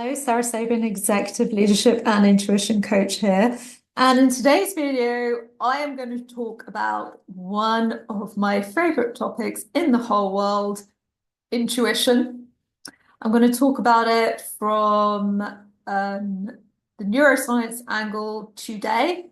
Hello, Sarah Sabin, Executive Leadership and Intuition Coach here. And in today's video, I am going to talk about one of my favorite topics in the whole world, intuition. I'm going to talk about it from the neuroscience angle today.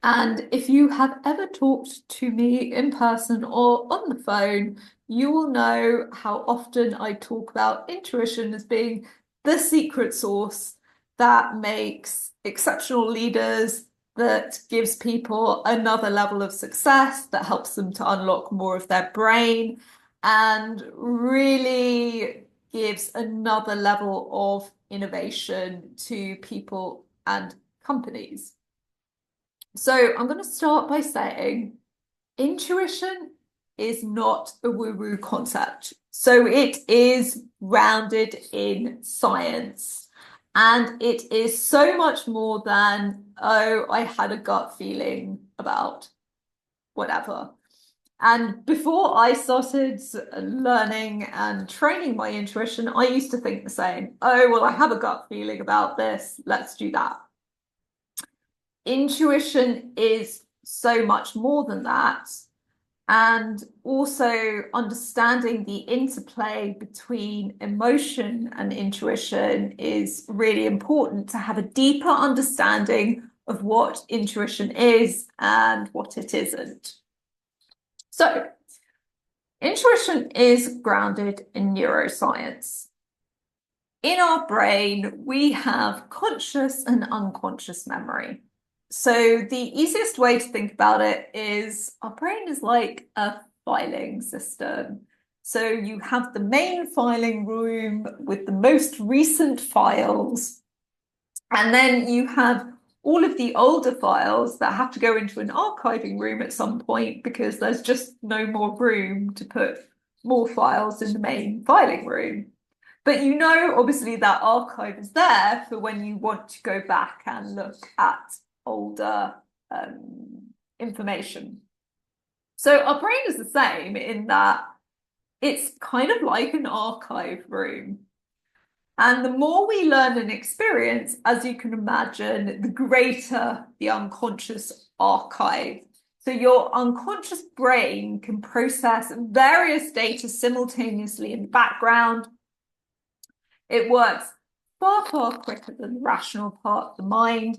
And if you have ever talked to me in person or on the phone, you will know how often I talk about intuition as being the secret sauce that makes exceptional leaders, that gives people another level of success, that helps them to unlock more of their brain, and really gives another level of innovation to people and companies. So I'm going to start by saying intuition is not a woo-woo concept. So it is grounded in science. And it is so much more than, oh, I had a gut feeling about whatever. And before I started learning and training my intuition, I used to think the same. Oh, well, I have a gut feeling about this. Let's do that. Intuition is so much more than that. And also understanding the interplay between emotion and intuition is really important to have a deeper understanding of what intuition is and what it isn't. So, intuition is grounded in neuroscience. In our brain, we have conscious and unconscious memory. So the easiest way to think about it is our brain is like a filing system. So you have the main filing room with the most recent files, and then you have all of the older files that have to go into an archiving room at some point because there's just no more room to put more files in the main filing room. But you know, obviously, that archive is there for when you want to go back and look at older information. So our brain is the same in that it's kind of like an archive room. And the more we learn and experience, as you can imagine, the greater the unconscious archive. So your unconscious brain can process various data simultaneously in the background. It works far, far quicker than the rational part of the mind.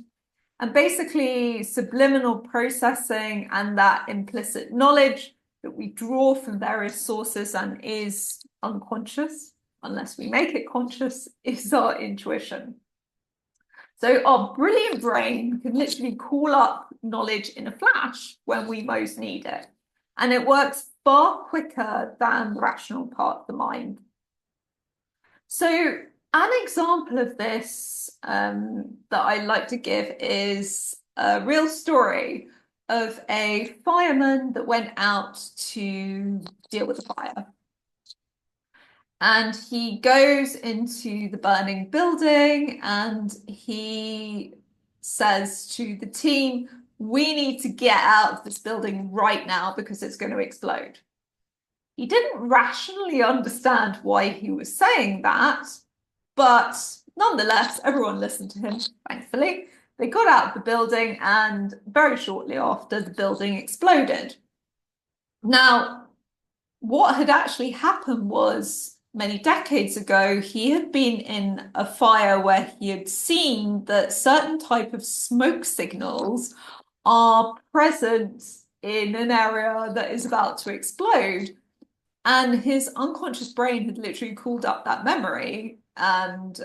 And basically, subliminal processing and that implicit knowledge that we draw from various sources and is unconscious, unless we make it conscious, is our intuition. So our brilliant brain can literally call up knowledge in a flash when we most need it. And it works far quicker than the rational part of the mind. So an example of this that I like to give is a real story of a fireman that went out to deal with a fire. And he goes into the burning building and he says to the team, "We need to get out of this building right now because it's going to explode." He didn't rationally understand why he was saying that, but nonetheless, everyone listened to him, thankfully. They got out of the building, and very shortly after, the building exploded. Now, what had actually happened was many decades ago, he had been in a fire where he had seen that certain type of smoke signals are present in an area that is about to explode. And his unconscious brain had literally called up that memory and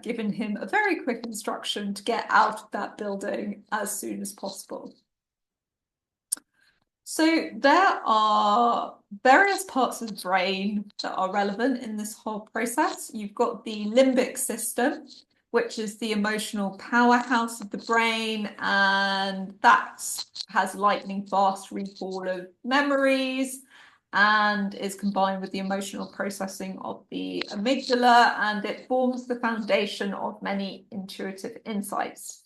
given him a very quick instruction to get out of that building as soon as possible. So there are various parts of the brain that are relevant in this whole process. You've got the limbic system, which is the emotional powerhouse of the brain, and that has lightning fast recall of memories and is combined with the emotional processing of the amygdala, and it forms the foundation of many intuitive insights.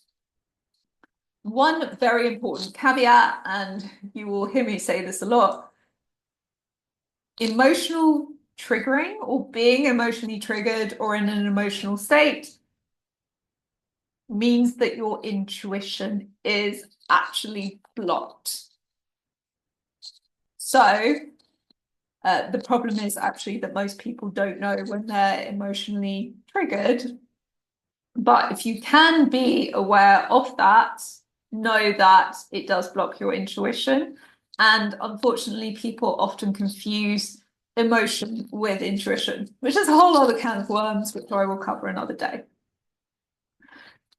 One very important caveat, and you will hear me say this a lot, emotional triggering or being emotionally triggered or in an emotional state means that your intuition is actually blocked. So the problem is actually that most people don't know when they're emotionally triggered. But if you can be aware of that, know that it does block your intuition. And unfortunately, people often confuse emotion with intuition, which is a whole other can of worms, which I will cover another day.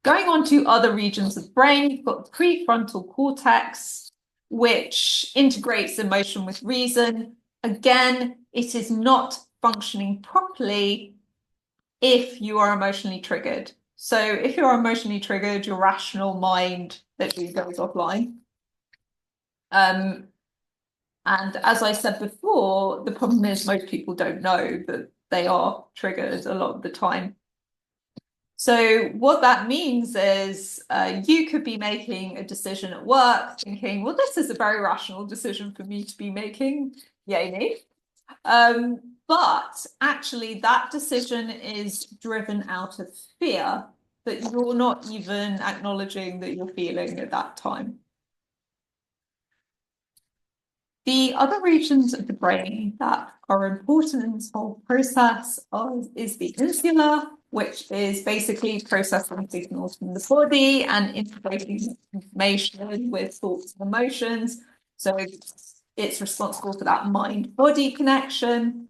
Going on to other regions of the brain, you've got the prefrontal cortex, which integrates emotion with reason. Again, it is not functioning properly if you are emotionally triggered. So if you're emotionally triggered, your rational mind literally goes offline. And as I said before, the problem is most people don't know that they are triggered a lot of the time. So what that means is you could be making a decision at work thinking, well, this is a very rational decision for me to be making, yay me. But actually that decision is driven out of fear that you're not even acknowledging that you're feeling at that time. The other regions of the brain that are important in this whole process is the insula, which is basically processing signals from the body and integrating information with thoughts and emotions. So it's responsible for that mind-body connection.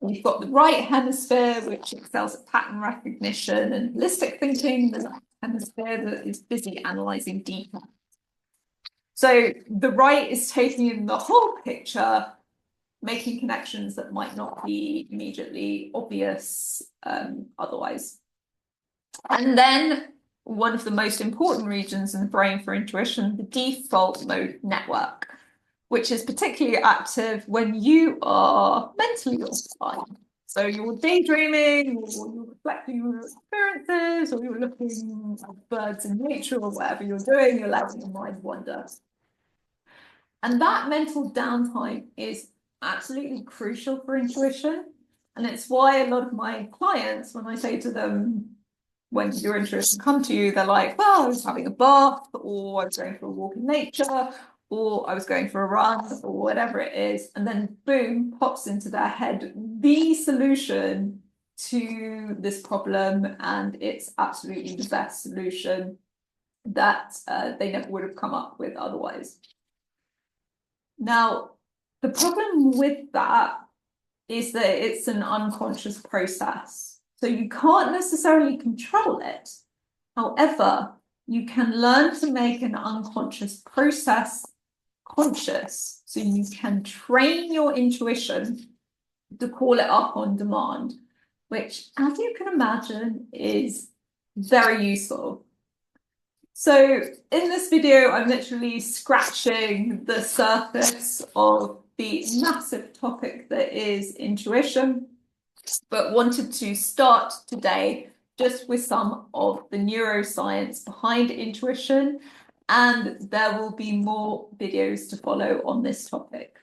We've got the right hemisphere, which excels at pattern recognition and holistic thinking, the left hemisphere that is busy analysing detail. So the right is taking in the whole picture, making connections that might not be immediately obvious otherwise. And then one of the most important regions in the brain for intuition, the default mode network, which is particularly active when you are mentally occupied. So you're daydreaming, or you're reflecting on your experiences, or you're looking at birds in nature, or whatever you're doing, you're letting your mind wander. And that mental downtime is absolutely crucial for intuition. And it's why a lot of my clients, when I say to them, when your intuition come to you, they're like, well, I was having a bath, or I was going for a walk in nature, or I was going for a run, or whatever it is. And then boom, pops into their head the solution to this problem. And it's absolutely the best solution that they never would have come up with otherwise. Now, the problem with that is that it's an unconscious process. So you can't necessarily control it. However, you can learn to make an unconscious process conscious. So you can train your intuition to call it up on demand, which, as you can imagine, is very useful. So in this video, I'm literally scratching the surface of the massive topic that is intuition, but wanted to start today just with some of the neuroscience behind intuition, and there will be more videos to follow on this topic.